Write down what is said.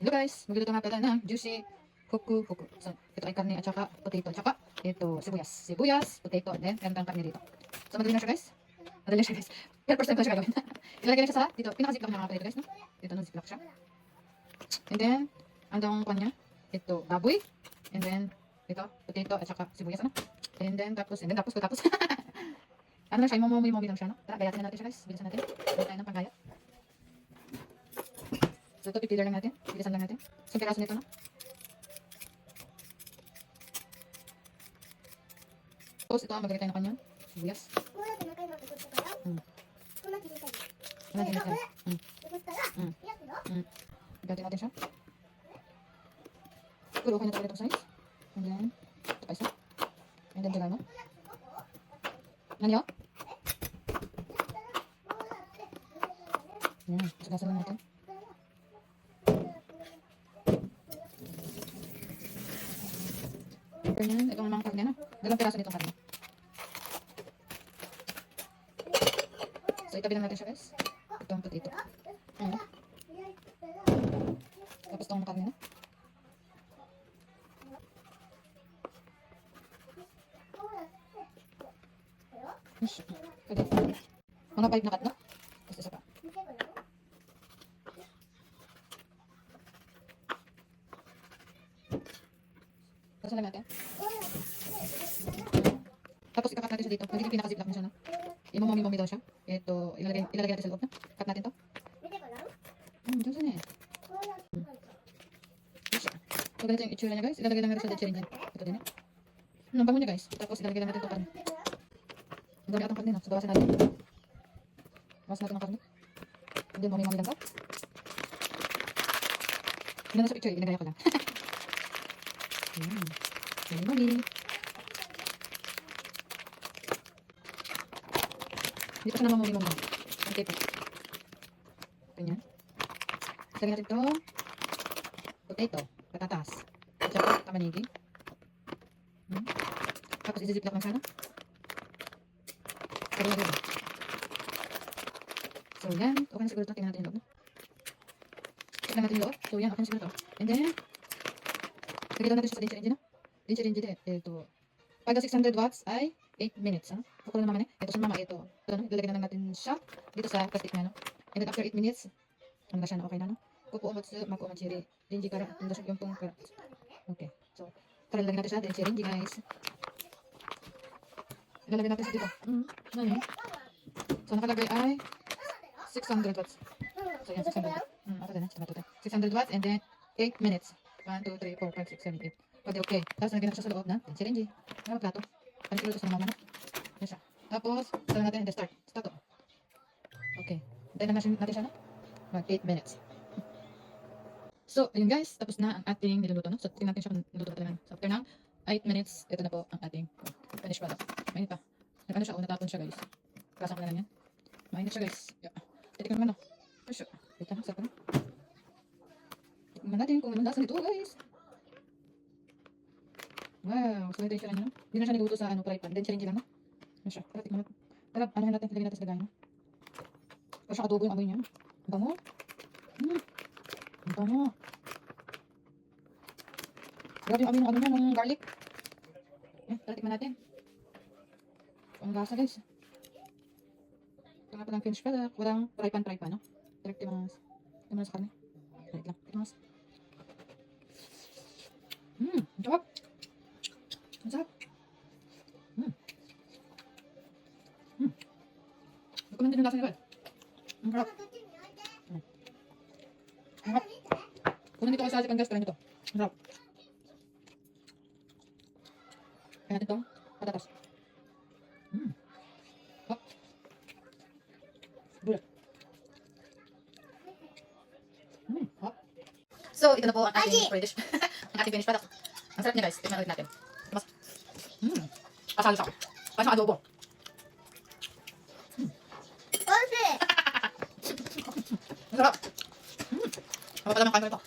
Hello guys, magluluto nga pala ng juicy huku. So, ito ay karne at saka potato. At saka, ito, sibuyas, potato, and then, meron tayong karne dito. So, madali na siya guys. Pero first time ko siya gagawin. Ilalagay na siya sa, dito, pinaka-ziplock niya mga kapatid guys, no? Ito, no, ziplock siya. And then, andang pan niya, ito, baboy. And then, ito, potato at saka sibuyas, ano? And then, tapos. Ano na siya, momi lang siya, no? Tara, gayatin na natin siya guys. Bilisan natin. Gawin tayo ng panggayat. So, ito, pipiler lang natin. Bilisan lang natin. So, piraso nito, no? Tapos, ito, maglagay tayo ng kanyang sibuyas. Natin natin. Gatin natin siya. Pero okay na talaga itong size. And then, ito pa isa. And then, dyan, no? Ano yun? Yan, sagasan lang natin. Ganyan, itong mga karne, no? Dalawang piraso nitong karne. So, itabi lang natin siya, guys. Itong potato. Ayan. Tapos itong karne, no? Yes. Okay. Mga 5 na cut, no? Tapos isa pa. Tapos lang natin. Tapos ikakat natin siya dito. Magiging pinaka-ziplock na siya, no? Momi daw siya. Ito, ilalagay natin sa loob, no? Cut natin to. Diyan saan eh. So, ganito yung itsura niya, guys. Ilalagay lang natin sa chicharin dyan. Ito din, eh. Ang bango niya, guys. Tapos ilalagay lang natin ito karne. Ang dami atang karne, no? So, bawasan natin. Bawasan natin ang karne. And then, momi lang to. Hindi na sa picture, ginagaya ko lang. Momi. Hindi pa siya naman momi. Ang tipo. Ganyan. Lagyan natin ito. Potato. Patatas. At saka tamanigi. Tapos isiziplock lang sana. Kaya na. So yan. Okay na siguro ito. Tingnan natin yung loob. Tingnan natin yung loob. So yan. Okay na siguro ito. And then, lagyan natin siya sa dinchi-rinji, no? Dinchi-rinji din. Ito. Pag 600 watts ay 8 minutes. Ano? Pakulo naman eh. Ito sa mama. Ito. Ito, no? Ilalagyan na natin siya dito sa plastic niya, no? And then after 8 minutes, ano na siya na? Okay na, no? Kupo umatsu, mako umachiri. Rinji kara. Ito siya yung pong kara. Okay. So, tara lagyan natin siya. Dinchi-rinji, guys. Ilalagyan natin siya dito. Ano? So, nakalagay ay 600 watts. So, yan, 600 watts. Ito din, 600 watts and then 8 minutes. 1, 2, 3, 4, 5, 6, 7, 8. Pwede okay. Tapos, nalagyan natin siya sa loob na dinchi-rinji. Ano plato? Panikilo ito sa mama na. Yan siya. Tapos, tara natin, the start. Start to. Okay. Hintayin lang natin siya, no? Mag 8 minutes. So, ayun guys, tapos na ang ating niluluto, no? So, tingnan natin siya kung niluto na talaga. So, after ng 8 minutes, ito na po ang ating finished product. Mainit pa. Nag-ano siya, natapon siya guys. Kasan ko na lang yan. Mainit siya guys. Yeah. Titikman naman, no? Push. Wait lang, sarap na. Tikman natin kung anong lasa nito guys. Wow, so ito yung siya niya, no? Hindi na siya niluto sa fry pan. Then, siya lang, no? Ano siya? Tara, tikman natin. Tara, ano natin, lagyan natin sa lagayan, no? Para siya adobo yung amoy niya. Ang bango. Ang bango. Grabe yung amoy ng ano niya, ng garlic. Tara, tikman natin. Ang lasa guys. Ito nga palang finished product. Walang fry pan, no? Direct timas. Timas sa karne. Wait lang, timas. Ang sarap. Ang sarap. Recommended yung lasa niya guys. Ang sarap. Ang sarap. Kung nandito kayo sa Asipan guys, try nyo ito. Ang sarap. Kaya natin itong patatas. Hop. Bulat. Hop. So, ito na po ang ating finished. Ang ating finished product. Ang sarap niya guys. Tignan ulit natin. Mas. Kasalsa. Kaya sa adobo. Ang sarap. Ako pala ng camera ito.